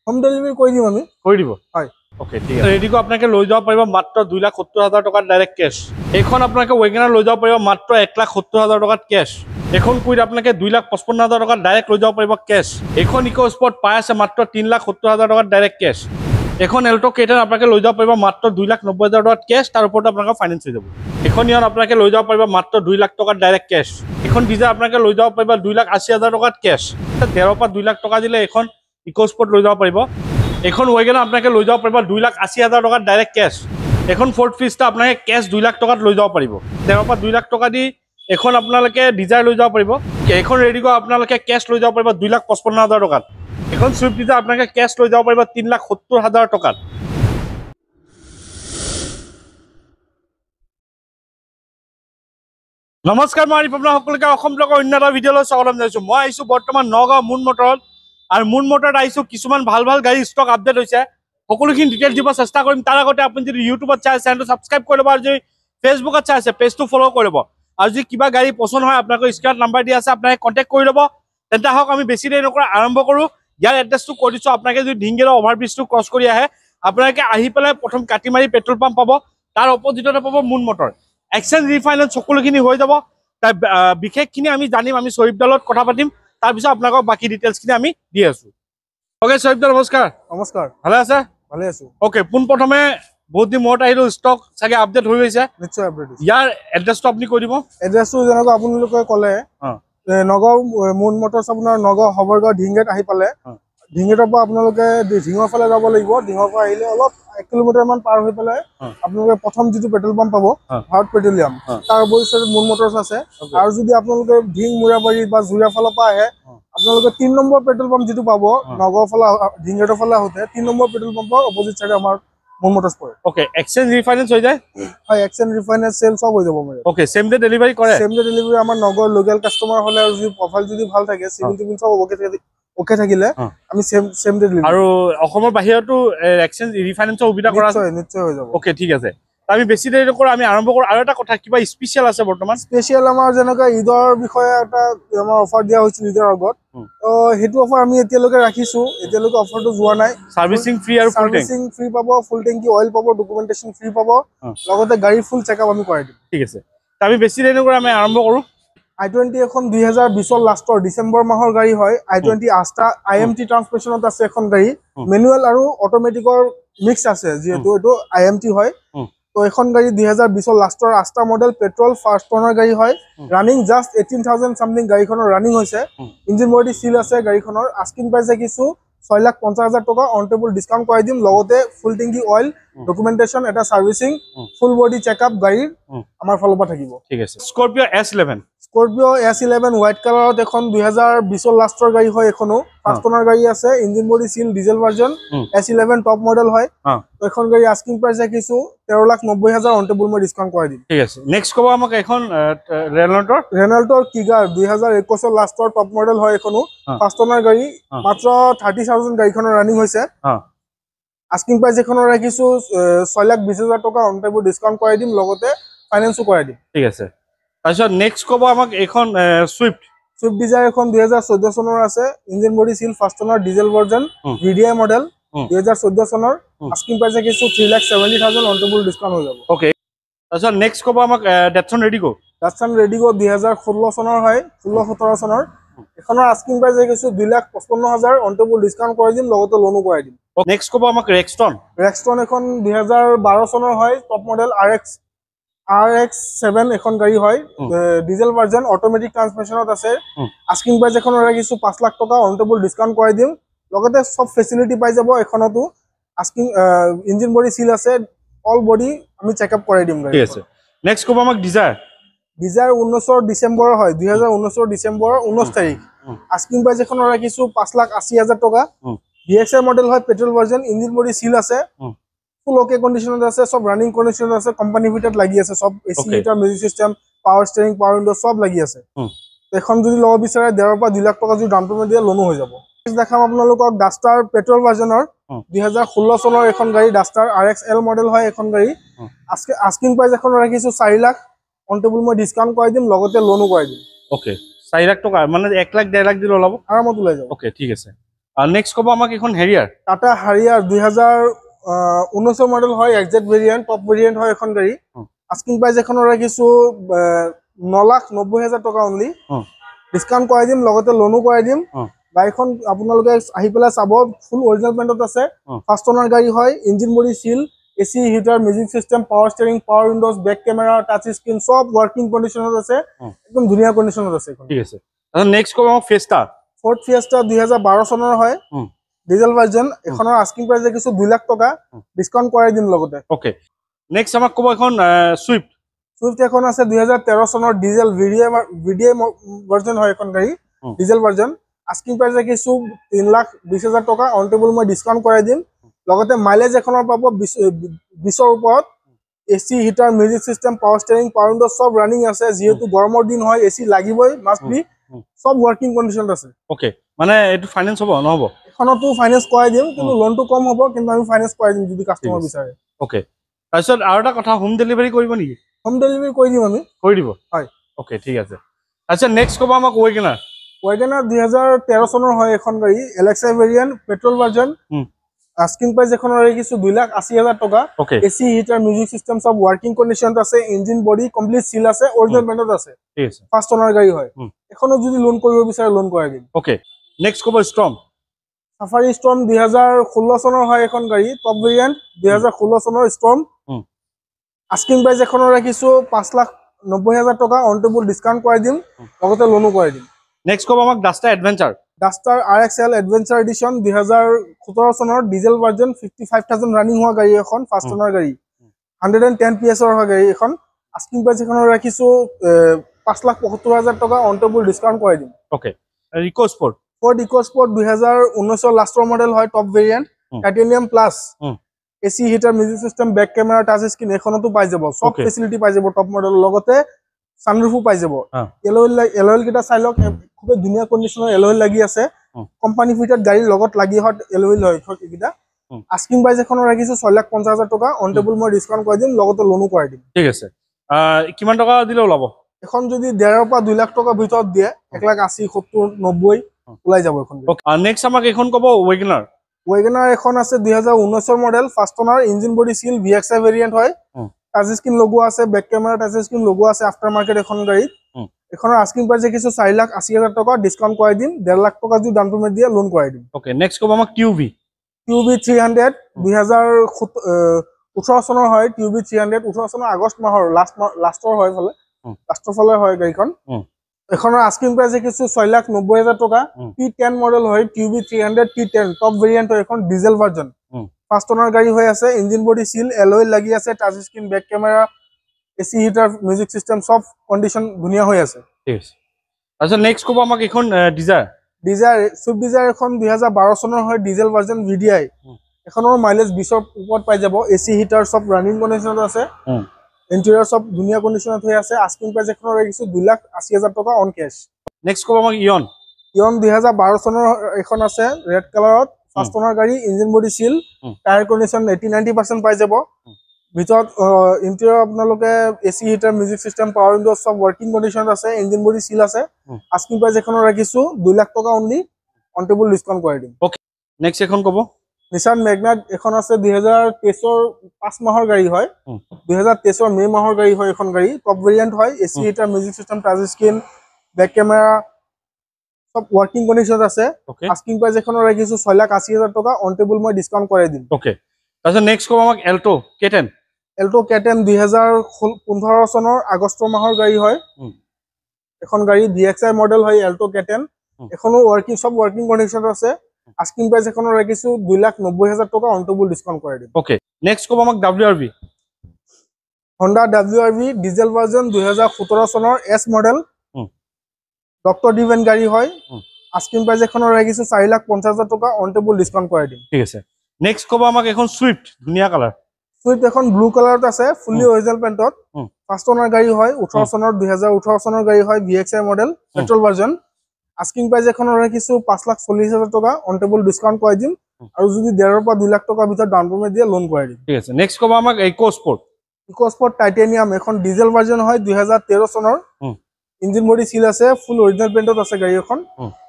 Home delivery কৰি দিম আমি। কৰি দিব হয় ওকে ঠিক আছে ৰেডিকো আপোনালোকে লৈ যাব পাৰিব মাত্ৰ 2,70,000 টকাত ডাইৰেক্ট কেছ এইখন আপোনালোকে ৱেগনাৰ লৈ যাব পাৰিব মাত্ৰ 1,70,000 টকাত কেছ এখন কুইড আপোনালোকে 2,55,000 টকাত ডাইৰেক্ট লৈ যাব পাৰিব কেছ এইখন ইকো স্পৰ্ট পাই আছে মাত্ৰ 3,70,000 টকাত ডাইৰেক্ট কেছ এখন এল্টো কেটাৰ আপোনালোকে লৈ যাব পাৰিব মাত্ৰ 2,90,000 টকাত কেছ তাৰ ওপৰত আপোনালোকৰ ফাইনেন্স হৈ যাব এখন ইয়ন আপোনালোকে লৈ যাব পাৰিব মাত্ৰ 2 লাখ টকাত ডাইৰেক্ট কেছ এখন ডিজাৰ আপোনালোকে লৈ যাব পাৰিব 2,80,000 টকাত কেছ 13 পৰা 2 লাখ টকা দিলে এখন ইকো স্পৰ্ট লৈ যাব পাৰিব এখন ৱেগনাৰ আপোনালোকে লৈ যাব পাৰিব 2,80,000 টকাত ডাইৰেক্ট কেছ এখন ফ'ৰ্ড ফিষ্টা আপোনালোকে কেছ 2 লাখ টকাত লৈ যাব পাৰিব 13 পৰা 2 লাখ টকা দি এখন আপোনালোকে ডিজাৰ লৈ যাব পাৰিব এখন ৰেডিকো আপোনালোকে কেছ লৈ যাব পাৰিব 2,55,000 টকাত এখন চুইফ্ট ডিজাৰ আপোনালোকে কেছ লৈ যাব পাৰিব 3,70,000 টকাত নমস্কাৰ মই আপোনালোক সকলোকে অসম ব্লগৰ অন্য এটা ভিডিঅ'লৈ স্বাগতম জনাইছোঁ মই আহিছোঁ বৰ্তমান নগাঁও মুন মটৰত আৰু মুন মটৰত আহিছোঁ কিছুমান ভাল ভাল গাড়ী ষ্টক আপডেট হৈছে সকলোখিনি ডিটেইলছ দিব চেষ্টা কৰিম তাৰ আগতে আপুনি যদি ইউটিউবত চাই চেনেলটো ছাবস্ক্ৰাইব কৰি ল'ব আৰু যদি ফেচবুকত চাই আছে পেজটো ফ'ল' কৰি ল'ব আৰু যদি কিবা গাড়ী পচন্দ হয় আপোনালোকৰ স্ক্ৰীনত নাম্বাৰ দিয়া আছে আপোনালোকে কণ্টেক্ট কৰি ল'ব তেন্তে আহক আমি বেছি দেৰি নকৰা আৰম্ভ কৰোঁ ইয়াৰ এড্ৰেছটো কৈ দিছোঁ আপোনালোকে যদি ঢিংগেলৰ অভাৰব্ৰিজটো ক্ৰছ কৰি আহে আপোনালোকে আহি পেলাই প্ৰথম কাটিমাৰি পেট্ৰল পাম্প পাব তাৰ অপজিটতে পাব মুন মটৰ এক্সচেঞ্জ ৰিফাইনেন্স সকলোখিনি হৈ যাব তাৰ বিশেষখিনি আমি জানিম আমি শ্বৰীফদালত কথা পাতিম তাৰপিছত আপোনালোকক বাকী ডিটেইলছখিনি আমি দি আছোঁ অ'কে শ্বৰীফদা নমস্কাৰ নমস্কাৰ ভালে আছে ভালে আছোঁ অ'কে পোনপ্ৰথমে বহুত দিন মূৰত আহিলোঁ ষ্টক চাগে আপডেট হৈ গৈছে নিশ্চয় আপডেট ইয়াৰ এড্ৰেছটো আপুনি কৈ দিব এড্ৰেছটো যেনেকৈ আপোনালোকে ক'লে নগাঁও মুন মটৰ্ছ আপোনাৰ নগাঁও হবৰগাঁও ঢিংগেট আহি পালে ঢিংগেটৰ পৰা আপোনালোকে ঢিঙৰ ফালে যাব লাগিব ঢিঙৰ পৰা আহিলে অলপ 1 কিলোমিটাৰমান পাৰ হৈ পেলাই আপোনালোকে প্ৰথম যিটো পেট্ৰল পাম্প পাব ভাৰত পেট্ৰলিয়াম তাৰ অপজিটত মুন মটৰ্ছ আছে আৰু যদি আপোনালোকে ঢিং মুৰাবাৰী বা জুৰিয়া ফালৰ পৰা আহে আপোনালোকে 3 নম্বৰ পেট্ৰল পাম্প যিটো পাব নগাঁও ফালে ঢিংগেটৰ ফালে আহোঁতে 3 নম্বৰ পেট্ৰল পাম্পৰ অপজিট চাইডে আমাৰ মুন মটৰ্ছ পৰে ওকে এক্সচেঞ্জ ৰিফাইনেন্স হৈ যায় হয় এক্সচেঞ্জ ৰিফাইনেন্স চেল সব হৈ যাব মানে ওকে সেম ডে ডেলিভাৰী কৰে সেম ডে ডেলিভাৰী আমাৰ নগৰ লোকেল কাস্টমাৰ হ'লে আৰু যদি প্ৰফাইল যদি ভাল থাকে সিভিল টিভিল সব ওকে থাকিলে আমি সেম ডে ডেলিভাৰী আৰু অসমৰ বাহিৰতো এক্সচেঞ্জ ৰিফাইনেন্সৰ সুবিধা কৰা আছে নিশ্চয় হৈ যাব ওকে ঠিক আছে আমি বেছি দেৰি নকৰোঁ আমি আৰম্ভ কৰোঁ আৰু এটা কথা কিবা স্পেচিয়েল আছে বৰ্তমান স্পেচিয়েল আমাৰ যেনেকৈ ঈদৰ বিষয়ে এটা আমাৰ অফাৰ দিয়া হৈছিল ঈদৰ আগত তো সেইটো অফাৰ আমি এতিয়ালৈকে ৰাখিছোঁ এতিয়ালৈকে অফাৰটো যোৱা নাই সাৰ্ভিসিং ফ্ৰী আৰু ফুল টেংক সাৰ্ভিসিং ফ্ৰী পাব ফুল টেংকি অইল পাব ডকুমেণ্টেশ্যন ফ্ৰী পাব লগতে গাড়ী ফুল চেকআপ আমি কৰাই দিম ঠিক আছে আমি বেছি দেৰি নকৰোঁ আমি আৰম্ভ কৰোঁ i20 এখন 2020 লাষ্টৰ ডিসেম্বৰ মাহৰ গাড়ী হয় i20 আস্তা IMT ট্ৰান্সমিশনত আছে এখন গাড়ী মেনুৱেল আৰু অটোমেটিকৰ মিক্স আছে যেহেতু এটো IMT হয় তো এখন গাড়ী 2020 লাষ্টৰ আস্তা মডেল পেট্ৰল ফাৰ্স্ট ওনাৰ গাড়ী হয় ৰানিং জাস্ট 18,000 সামথিং গাড়ীখনৰ ৰানিং হৈছে ইঞ্জিন বডি সিল আছে গাড়ীখনৰ আস্কিং প্ৰাইস কিছু 6,50,000 টকা অন টেবল ডিসকাউন্ট কৰাই দিম লগতে ফুল টেংকি অইল ডকুমেণ্টেশ্যন এটা সাৰ্ভিসিং ফুল বডি চেকআপ গাড়ীৰ আমাৰ ফালৰ পৰা থাকিব ঠিক আছে Scorpio S11 Scorpio S11 white কালাৰত এখন 2020 লাষ্টৰ গাড়ী হয় এখনো ফাৰ্স্ট ওনাৰ গাড়ী আছে engine body seal diesel version S11 top model হয় তো এখন গাড়ী আস্কিং প্ৰাইস কিছু 13,90,000 অন টেবল মই ডিসকাউন্ট কৰাই দিম ঠিক আছে নেক্সট কব আমাক এখন ৰেনল্টৰ কিগাৰ 2021 লাষ্টৰ টপ মডেল হয় এখনো ফাৰ্স্ট ওনাৰ গাড়ী মাত্ৰ 30,000 গাড়ীখনৰ ৰানিং হৈছে আস্কিং প্ৰাইস এখনৰ ৰাখিছো 6,20,000 টকা অন টেবল ডিসকাউন্ট কৰাই দিম লগতে ফাইনেন্সও কৰাই দিম ঠিক আছে তাৰপিছত নেক্সট কব আমাক এখন সুইফট ডিজায়াৰ এখন 2014 চনৰ আছে engine body seal first owner diesel version VDI model 2014 চনৰ আস্কিং প্ৰাইস কিছু 3,70,000 অন টেবল ডিসকাউন্ট হৈ যাব ওকে তাৰপিছত নেক্সট কব আমাক ডেটছন ৰেডিগো 2016 চনৰ হয় 16-17 চনৰ এখনৰ আস্কিং প্ৰাইস কিছু 2,55,000 অন টেবল ডিসকাউন্ট কৰাই দিম লগতে লোনো কৰাই দিম নেক্সট কব আমাক ৰেক্সটন এখন 2012 চনৰ হয় টপ মডেল RX7 এখন গাড়ী হয় ডিজেল ভাৰ্জন অটোমেটিক ট্ৰান্সমিশনত আছে আস্কিং প্ৰাইস এখনৰ ৰাখিছো 5 লাখ টকা অন টেবল ডিসকাউন্ট কৰাই দিম লগতে সব ফেসিলিটি পাই যাব এখনতো আস্কিং ইঞ্জিন বডি সিল আছে অল বডি আমি চেকআপ কৰাই দিম গাড়ী ঠিক আছে নেক্সট কব আমাক ডিজায়াৰ 19 ডিসেম্বৰ হয় 2019 ডিসেম্বৰ 19 তাৰিখ আস্কিং প্ৰাইস এখনৰ ৰাখিছো 5,80,000 টকা DXI মডেল হয় petrol version engine body seal আছে ফুল ওকে কন্ডিশনত আছে সব রানিং কন্ডিশনত আছে কোম্পানি ফিটেড লাগি আছে সব AC meter music system power steering power window সব লাগি আছে এখন যদি লব বিচাৰে 1.5 পৰা 2 লাখ টকা যদি ডাউন পেমেন্ট দিয়ে লোনো হৈ যাব দেখাম আপোনালোকক ডাস্টাৰ পেট্ৰল ভাৰ্জনৰ 2016 চনৰ এখন গাড়ী ডাস্টাৰ RXL মডেল হয় এখন গাড়ী আস্কিং প্ৰাইস এখন ৰাখিছো 4 লাখ অন টেবল মই ডিসকাউন্ট কৰাই দিম লগতে লোনো কৰাই দিম ওকে 4 লাখ টকা মানে 1 লাখ 1.5 লাখ দিলে ওলাব আৰামত ওলাই যাব ওকে ঠিক আছে নেক্সট ক'ব আমাক এখন হেৰিয়াৰ টাটা হাৰিয়াৰ 2019 মডেল হয় এক্সেক্ট ভেৰিয়েন্ট টপ ভেৰিয়েন্ট হয় এখন গাড়ী আস্কিং প্ৰাইস এখনৰ ৰাখিছো 9,90,000 টকা অনলি ডিসকাউন্ট কৰাই দিম লগতে লোনো কৰাই দিম গাড়ীখন আপোনালোকে আহি পেলাই চাব ফুল অৰিজিনাল পেইণ্টত আছে ফাৰ্ষ্ট ওনাৰ গাড়ী হয় engine body seal AC heater music system power steering power windows back camera touch screen সব ওয়ার্কিং কন্ডিশনত আছে একদম ধুনীয়া কন্ডিশনত আছে এখন ঠিক আছে নেক্সট ক'ব আমাক ফেস্টা ফোর্ড ফিয়েস্টা 2012 চনৰ হয় ডিজেল ভাৰ্জন এখনৰ আস্কিং প্ৰাইস কিছু 2 লাখ টকা ডিসকাউন্ট কৰাই দিম লগতে ওকে নেক্সট আমাক ক'ব এখন সুইফট সুইফট এখন আছে 2013 চনৰ ডিজেল ভিডিআই ভাৰ্জন হয় এখন গাড়ী ডিজেল ভাৰ্জন আস্কিং প্ৰাইস কিছু 3,20,000 টকা অন টেবল মই ডিসকাউন্ট কৰাই দিম লগতে মাইলেজ এখনৰ পাব 20 ওপৰত AC heater music system power steering power Windows সব ৰানিং আছে যেহেতু গৰমৰ দিন হয় এসি লাগিবই মাস্ট বি সব ওয়ার্কিং কন্ডিশনত আছে ওকে মানে এটো ফাইনান্স হ'ব নহব এখনতো ফাইনান্স কৰাই দিম কিন্তু লোনটো কম হ'ব কিন্তু আমি ফাইনান্স কৰাই দিম যদি কাস্টমাৰ বিচাৰে ওকে তাৰপিছত আৰু এটা কথা হোম ডেলিভাৰী কৰিব নেকি হোম ডেলিভাৰী কৰি দিম আমি কৰি দিব হয় ওকে ঠিক আছে আচ্ছা নেক্সট ক'ব আমাক ওয়েগনাৰ 2013 চনৰ হয় এখন গাড়ী LXi variant petrol version asking price এখনৰ কিছু 2,80,000 টকা এসি হিটাৰ মিউজিক সিস্টেম সব ওয়াৰ্কিং কন্ডিশনত আছে ইঞ্জিন বডি কমপ্লিট সিল আছে অৰিজিনাল পেইণ্টত আছে ঠিক আছে ফাৰ্ষ্ট ওনাৰ গাড়ী হয় এখনো যদি লোন কৰিব বিচাৰে লোন কৰাই দিম ওকে নেক্সট ক'ব ষ্টৰ্ম সাফাৰি ষ্টৰ্ম 2016 চনৰ হয় এখন গাড়ী টপ ভেৰিয়েন্ট 2016 চনৰ ষ্টৰ্ম আস্কিং প্ৰাইস এখনৰ কিছু 5,90,000 টকা অন টেবল ডিসকাউন্ট কৰাই দিম লগতে লোনো কৰাই দিম নেক্সট ক'ব আমাক Duster Adventure Duster RXL Adventure edition 2017 চনৰ ডিজেল ভাৰ্জন 55,000 ৰানিং হোৱা গাড়ী এখন ফাৰ্ষ্ট ওনাৰ গাড়ী 110 PS ৰ হয় গাড়ী এখন আস্কিং প্ৰাইস এখনৰ ৰাখিছো 5,75,000 টকা অন টেবল ডিসকাউন্ট কৰাই দিম okay EcoSport Ford EcoSport 2019 লাস্টৰ মডেল হয় top variant titanium plus AC heater music system back camera touch screen এখনতো পাই যাব সব ফেসিলিটি পাই যাব টপ মডেল লগতে সানৰুফো পাই যাব এলঅইল কিটা চাই লওক খুব ধুনীয়া কন্ডিশনৰ এলঅইল লাগি আছে কোম্পানী ফিটেড গাড়ীৰ লগত লাগি হট এলঅইল হয় কিটা আস্কিং প্ৰাইস এখনৰ ৰাখিছো 6,50,000 টকা অন টেবল মই ডিসকাউন্ট কৰাই দিম লগতে লোনো কৰাই দিম ঠিক আছে কিমান টকা দিলে ওলাব এখন যদি 1.5 পৰা 2 লাখ টকা ভিতৰত দিয়ে 1,80,000 70 90 ওলাই যাব এখন নেক্সট আমাক এখন ক'ব ওয়েগনাৰ এখন আছে 2019 model first owner engine body seal VXI variant হয় টাচ স্ক্ৰিন লগোৱা আছে বেক কেমেৰা টাচ স্ক্ৰিন লগোৱা আছে আফটাৰ মাৰ্কেট এখন গাড়ী এখনৰ আস্কিং প্ৰাইস কিছু 4,80,000 টকা ডিসকাউন্ট কৰাই দিম 1.5 লাখ টকা যদি ডাউন পেমেন্ট দিয়ে লোন কৰাই দিম ওকে নেক্সট ক'ব আমাক কিউবি 300 2018 চনৰ হয় কিউবি 300 18 চনৰ আগষ্ট মাহৰ লাষ্টৰ হয় ফলে লাষ্টৰ ফলে হয় গাড়ীখন এখনৰ আস্কিং প্ৰাইস কিছু 6,90,000 টকা P10 মডেল হয় কিউবি 300 P10 টপ ভেৰিয়েন্ট হয় এখন ডিজেল ভাৰ্জন ফাৰ্ষ্ট ওনাৰ গাড়ী হৈ আছে ইঞ্জিন বডি সিল এলঅইল লাগি আছে touch screen back camera AC heater music system সব কন্ডিশন ধুনীয়া হৈ আছে ঠিক আছে আচ্ছা নেক্সট ক'ব আমাক এখন ডিজায়াৰ সুইফট ডিজায়াৰ এখন 2012 চনৰ হয় ডিজেল ভাৰ্জন ভিডিআই এখনৰ মাইলেজ 20 ৰ ওপৰত পাই যাব এসি হিটাৰ সব ৰানিং কন্ডিশনত আছে ইন্টেৰিয়ৰ সব ধুনীয়া কন্ডিশনত হৈ আছে আস্কিং প্ৰাইস এখনৰ কিছু 2,80,000 টকা অন ক্যাশ নেক্সট ক'ব আমাক ইয়ন 2012 চনৰ এখন আছে ৰেড কালাৰত ফাৰ্ষ্ট ওনাৰ গাড়ী engine body seal tyre condition 80-90% পাই যাব ভিতৰত ইন্টেৰিয়ৰ আপোনালোকে AC heater music system power Windows সব ওয়াৰ্কিং কন্ডিশনত আছে ইঞ্জিন বডি সিল আছে আস্কিং প্ৰাইস এখনৰ ৰাখিছো 2 লাখ টকা অনলি অন টেবল ডিসকাউন্ট কৰাই দিম ওকে নেক্সট এখন ক'ব নিসান মেগনা এখন আছে 2023 ৰ 5 মাহৰ গাড়ী হয় 2023 ৰ মে মাহৰ গাড়ী হয় এখন গাড়ী টপ ভেৰিয়েন্ট হয় AC heater music system touch screen back camera সব ওয়াৰ্কিং কন্ডিশনত আছে আস্কিং প্ৰাইস এখনৰ ৰাখিছো 6,80,000 টকা অন টেবল মই ডিসকাউন্ট কৰাই দিম ওকে তাৰপিছত নেক্সট ক'ব আমাক এল্টো K10 2015 চনৰ আগষ্ট মাহৰ গাড়ী হয় এখন গাড়ী ভিএক্সআই মডেল হয় এল্টো K10 এখনো ওয়ার্কিং সব ওয়ার্কিং কন্ডিশনত আছে আস্কিং প্ৰাইস এখনৰ ৰাখিছো 2,90,000 টকা অন টেবল ডিসকাউন্ট কৰাই দিম ওকে নেক্সট ক'ব আমাক WRV Honda WRV diesel version 2017 চনৰ এস মডেল ডক্টৰ ডিভেন গাড়ী হয় আস্কিং প্ৰাইস এখনৰ ৰাখিছো 4,50,000 টকা অন টেবল ডিসকাউন্ট কৰাই দিম ঠিক আছে নেক্সট ক'ব আমাক এখন সুইফট ধুনীয়া কালাৰ সুইফট এখন ব্লু কালাৰত আছে ফুলি অৰিজিনাল পেইণ্টত ফাৰ্ষ্ট ওনাৰ গাড়ী হয় 18 চনৰ 2018 চনৰ গাড়ী হয় VXI model petrol version asking price এখনৰ ৰাখিছো 5,40,000 টকা অন টেবল ডিসকাউন্ট কৰাই দিম আৰু যদি 1.5 পৰা 2 লাখ টকা ভিতৰত ডাউন পেমেন্ট দিয়ে লোন কৰাই দিম ঠিক আছে নেক্সট ক'ব আমাক ইকো স্পৰ্ট টাইটেনিয়াম এখন ডিজেল ভাৰ্জন হয় 2013 চনৰ ইঞ্জিন বডি সিল আছে ফুল অৰিজিনাল পেইণ্টত আছে গাড়ী এখন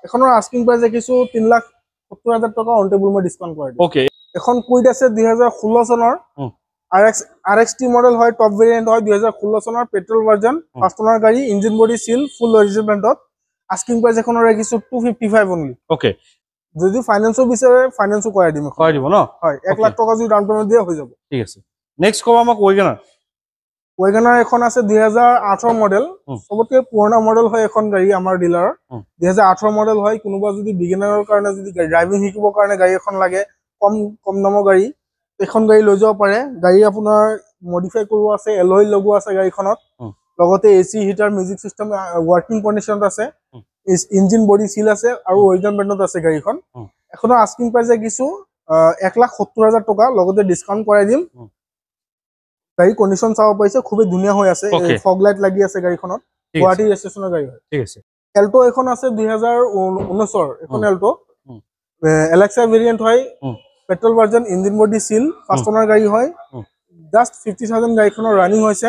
এখনৰ আস্কিং প্ৰাইস কিছু 3,00,000 70,000 টকা অন টেবুল মই ডিসকাউন্ট কৰাই দিম ওকে এখন কুইড আছে 2016 চনৰ RXT মডেল হয় টপ ভেৰিয়েন্ট হয় 2016 চনৰ পেট্ৰল ভাৰ্জন 5 টনৰ গাড়ী ইঞ্জিন বডি সিল ফুল অৰিজিনেল ব্ৰেণ্ডত আস্কিং প্ৰাইস এখনৰ ৰাখিছো 255 অনলি ওকে যদি ফাইনান্সও বিচাৰে ফাইনান্সও কৰাই দিম ন হয় 1 লাখ টকা যদি ডাউন পেমেন্ট দিয়ে হৈ যাব ঠিক আছে নেক্সট কব আমাক ওয়েগনাৰ এখন আছে 2018 মডেল সবতকে পুৰণা মডেল হয় এখন গাড়ী আমাৰ ডিলাৰ 2018 মডেল হয় কোনোবা যদি বিগিনাৰৰ কাৰণে যদি ড্ৰাইভিং শিকিবৰ কাৰণে গাড়ী এখন লাগে কম দামৰ গাড়ী এখন গাড়ী লৈ যাব পাৰে গাড়ী আপোনাৰ মডিফাই কৰোৱা আছে এলয় লগোৱা আছে গাড়ীখনত লগতে AC heater music system working কন্ডিশনত আছে ইঞ্জিন বডি সিল আছে আৰু অৰিজিনেল ব্ৰেণ্ডত আছে গাড়ীখন এখনৰ আস্কিং প্ৰাইস কিছু 1,70,000 টকা লগতে ডিসকাউন্ট কৰাই দিম গাড়ী কন্ডিশন চাও পাইছে খুবই ধুনিয়া হৈ আছে ফগ লাইট লাগি আছে গাড়ীখনত গুৱাহাটী ৰেজিষ্ট্ৰেচনৰ গাড়ী হয় ঠিক আছে এল্টো এখন আছে 2019 এখন এল্টো এলেক্সা ভেৰিয়েন্ট হয় petrol version engine body seal first owner গাড়ী হয় জাস্ট 50,000 গাড়ীখনৰ ৰানিং হৈছে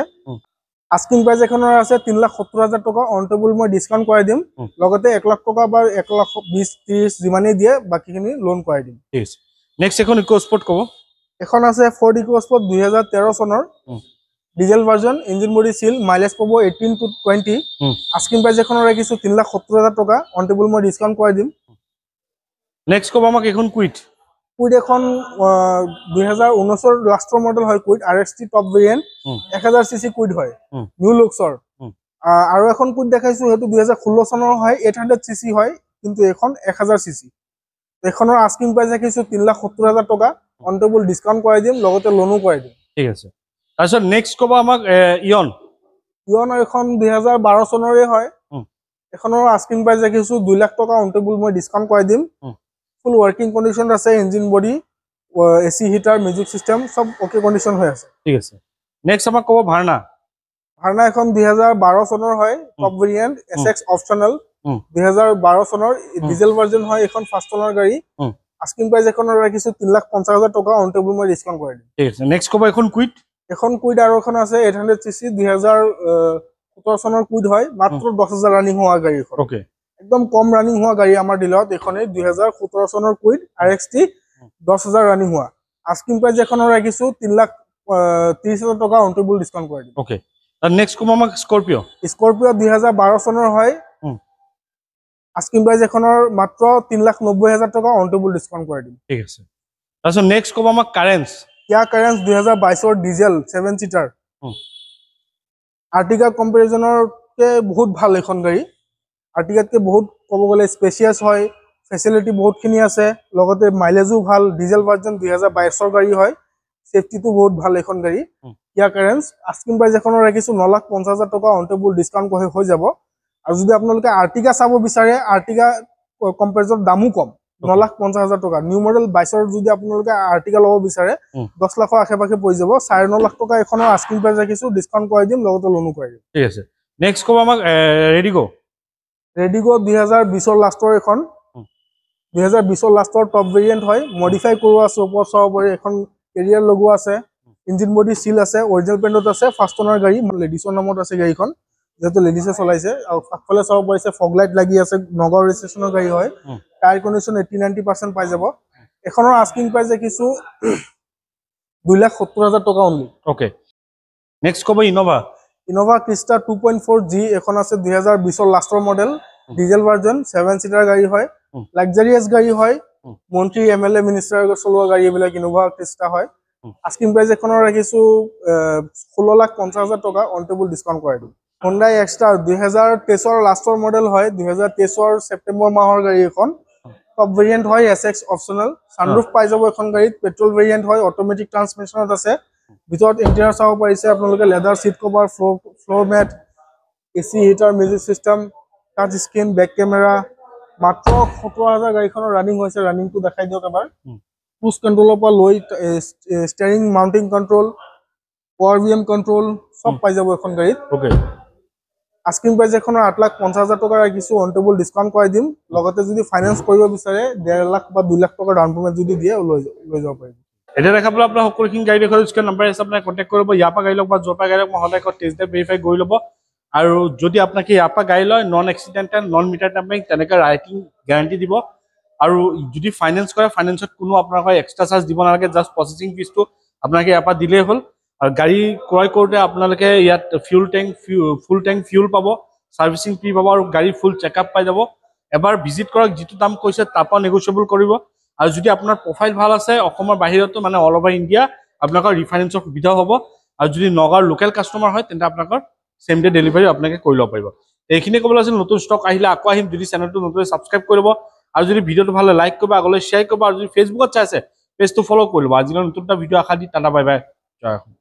আস্কিং প্ৰাইস এখনৰ আছে 3,70,000 টকা অন টেবুল মই ডিসকাউন্ট কৰাই দিম লগতে 1 লাখ টকা বা 1,20,30 যিমানে দিয়ে বাকিখিনি লোন কৰাই দিম ঠিক আছে নেক্সট এখন ইকো স্পৰ্ট কব এখন আছে ফৰ্ড ইকো স্পৰ্ট 2013 চনৰ diesel version engine body seal mileage পাব 18 to 20 আস্কিং প্ৰাইস এখনৰ ৰাখিছো 3,70,000 টকা অন টেবুল মই ডিসকাউন্ট কৰাই দিম নেক্সট কব আমাক এখন কুইট এখন 2019 ৰ লাষ্টৰ মডেল হয় Kwid RXT top variant 1000 CC Kwid হয় নিউ লুকছৰ আৰু এখন কুইট দেখাইছো হেতু 2016 চনৰ হয় 800 সিসি হয় কিন্তু এখন 1000 সিসি এখনৰ আস্কিং প্ৰাইস ৰাখিছো 3,70,000 টকা অন টেবুল ডিসকাউন্ট কৰাই দিম লগতে লোনও কৰাই দিম ঠিক আছে তাৰপিছত নেক্সট কব আমাক ইয়ন এখন 2012 চনৰে হয় এখনৰ আস্কিং প্ৰাইস ৰাখিছো 2 লাখ টকা অন টেবুল মই ডিসকাউন্ট কৰাই দিম ফুল ওয়ার্কিং কন্ডিশন আছে engine body AC heater music system সব ওকে কন্ডিশন হৈ আছে ঠিক আছে নেক্সট আমাক কব ভাৰনা এখন 2012 চনৰ হয় টপ ভেৰিয়েন্ট SX অপশনাল 2012 চনৰ ডিজেল ভাৰ্জন হয় এখন ফাৰ্ষ্ট ওনাৰ গাড়ী আস্কিং প্ৰাইস এখনৰ ৰাখিছো 3,50,000 টকা অন টেবুল মই ডিসকাউন্ট কৰাই দিম ঠিক আছে নেক্সট কব এখন কুইট আৰু এখন আছে 800 সিসি 2017 চনৰ কুইট হয় মাত্ৰ 10,000 ৰানিং হোৱা গাড়ী এখন ওকে একদম কম ৰানিং হোৱা গাড়ী আমাৰ ডিলাৰত এখনে 2017 চনৰ কুইট RXT 10,000 ৰানিং হোৱা আস্কিং প্ৰাইস এখনৰ ৰাখিছো 3,30,000 টকা অন টেবুল ডিসকাউন্ট কৰি দিম ওকে আৰু নেক্সট কম আমাক স্কৰপিও 2012 চনৰ হয় আস্কিং প্ৰাইস এখনৰ মাত্ৰ 3,90,000 টকা অন টেবুল ডিসকাউন্ট কৰি দিম ঠিক আছে তাৰপিছত নেক্সট কম আমাক কাৰেন্স কিয়া কাৰেন্স 2022 ৰ ডিজেল 7 সিটাৰ আৰ্টিকা কম্পেৰিজনৰ কে বহুত ভাল এখন গাড়ী আৰ্টিকাতকে বহুত কব গলে স্পেচিয়াস হয় ফেসিলিটি বহুত খিনি আছে লগতে মাইলেজও ভাল ডিজেল ভাৰ্জন 2022 ৰ গাড়ী হয় সেফটিটো বহুত ভাল এখন গাড়ী কিয়া কাৰেন্স আস্কিং প্ৰাইস এখনৰ ৰাখিছো 9,50,000 টকা অন টেবুল ডিসকাউন্ট হৈ যাব আৰু যদি আপোনালোকে আৰ্টিকা চাব বিচাৰে আৰ্টিকা কম্পেৰিজন দামও কম 9,50,000 টকা নিউ মডেল 22 ৰ যদি আপোনালোকে আৰ্টিকা লব বিচাৰে 10 লাখৰ আশে-পাশে পৰি যাব 9.5 লাখ টকা এখনৰ আস্কিং প্ৰাইস ৰাখিছো ডিসকাউন্ট কৰাই দিম লগতে লোনো কৰাই দিম ঠিক আছে নেক্সট কব আমাক ৰেডিগো 2020 ৰ লাষ্টৰ এখন 2020 ৰ লাষ্টৰ টপ ভেৰিয়েন্ট হয় মডিফাই কৰোৱা আছে ওপৰ চাব পাৰি এখন কেৰিয়াৰ লগোৱা আছে ইঞ্জিন বডি সিল আছে অৰিজিনেল ব্ৰেণ্ডত আছে ফাৰ্ষ্ট ওনাৰ গাড়ী লেডিছৰ নামত আছে গাড়ীখন যেটো লেডিছে চলাইছে আৰু আগফালে চাব পাৰিছে ফগ লাইট লাগি আছে নগাঁও ৰেজিষ্ট্ৰেচনৰ গাড়ী হয় টায়াৰ কন্ডিশন 80-90% পাই যাব এখনৰ আস্কিং প্ৰাইস কিছু 2,70,000 টকা অনলি ওকে নেক্সট কব ইনোভা ক্ৰিষ্টা 2.4G এখন আছে 2020 ৰ লাষ্টৰ মডেল ডিজেল ভাৰ্জন 7 সিটাৰ গাড়ী হয় লাক্সাৰিয়াস গাড়ী হয় মন্ত্ৰী MLA মিনিষ্টাৰ চলোৱা গাড়ী বিলাক ইনোভা ক্ৰিষ্টা হয় আস্কিং প্ৰাইস এখনৰ ৰাখিছো 16,50,000 টকা অন টেবুল ডিসকাউন্ট কৰাই দিম Hyundai X-Star 2023 ৰ লাষ্টৰ মডেল হয় 2023 ৰ সেপ্টেম্বৰ মাহৰ গাড়ী এখন টপ ভেৰিয়েন্ট হয় SX অপশনাল সানৰুফ পাই যাব এখন গাড়ীত পেট্ৰল ভেৰিয়েন্ট হয় অটোমেটিক ট্ৰান্সমিশনত আছে ভিতৰত ইন্টেৰিয়ৰ চাব পাৰিছে আপোনালোকে leather seat cover floor mat AC heater music system touch screen back camera মাত্ৰ 70,000 গাড়ীখনৰ ৰানিং হৈছে ৰানিংটো দেখাই দিওক এবাৰ ক্ৰুজ কন্ট্ৰোলৰ পৰা লৈ steering mounting control power VM control সব পাই যাব এখন গাড়ীত ওকে আস্কিং প্ৰাইস এখনৰ 8,50,000 টকা ৰাখিছো অন টেবুল ডিসকাউন্ট কৰাই দিম লগতে যদি ফাইনান্স কৰিব বিচাৰে 1.5 লাখ বা 2 লাখ টকা ডাউন পেমেন্ট যদি দিয়ে লৈ যাব পাৰিব এটা দেখাবলৈ আপোনাৰ সকলোখিনি গাড়ী দেখালো স্ক্ৰীন নম্বৰ আছে আপোনাৰ কন্টাক্ট কৰিব ইয়াৰ পৰা গাড়ী লওক বা য'ৰ পৰা গাড়ী লওক মই সদায় টেষ্ট ড্ৰাইভ ভেৰিফাই কৰি ল'ব আৰু যদি আপোনাক ইয়াৰ পৰা গাড়ী লয় নন এক্সিডেন্টেল নন মিটাৰ টাম্পিং তেনেকৈ ৰাইটিং গ্যাৰান্টি দিব আৰু যদি ফাইনেন্স কৰে ফাইনেন্সত কোনো আপোনালোকে এক্সট্ৰা চাৰ্জ দিব নালাগে জাষ্ট প্ৰচেছিং ফিজটো আপোনালোকে ইয়াৰ পৰা দিলেই হ'ল আৰু গাড়ী ক্ৰয় কৰোঁতে আপোনালোকে ইয়াত ফুল টেংক ফিউল পাব সাৰ্ভিসিং ফ্ৰী পাব আৰু গাড়ী ফুল চেকআপ পাই যাব এবাৰ ভিজিট কৰক যিটো দাম কৈছে তাৰ পৰা নেগোচিয়েবল কৰিব আৰু যদি আপোনাৰ প্ৰফাইল ভাল আছে অসমৰ বাহিৰতো মানে অল ওভাৰ ইণ্ডিয়া আপোনালোকৰ ৰিফাইনেন্সৰ সুবিধা হ'ব আৰু যদি নগাঁৱৰ লোকেল কাষ্টমাৰ হয় তেন্তে আপোনালোকৰ সেম ডে ডেলিভাৰী আপোনালোকে কৰি ল'ব পাৰিব এইখিনি ক'বলৈ আছিল নতুন ষ্টক আহিলে আকৌ আহিম যদি চেনেলটো নতুন সাবস্ক্ৰাইব কৰিব আৰু যদি ভিডিঅ'টো ভাল লাইক কৰিব আগলৈ শ্বেয়াৰ কৰিব আৰু যদি ফেচবুকত চাইছে পেজটো ফলো কৰি ল'ব আজিলৈ নতুন এটা ভিডিঅ' আশা দি টাটা বাই বাই জয়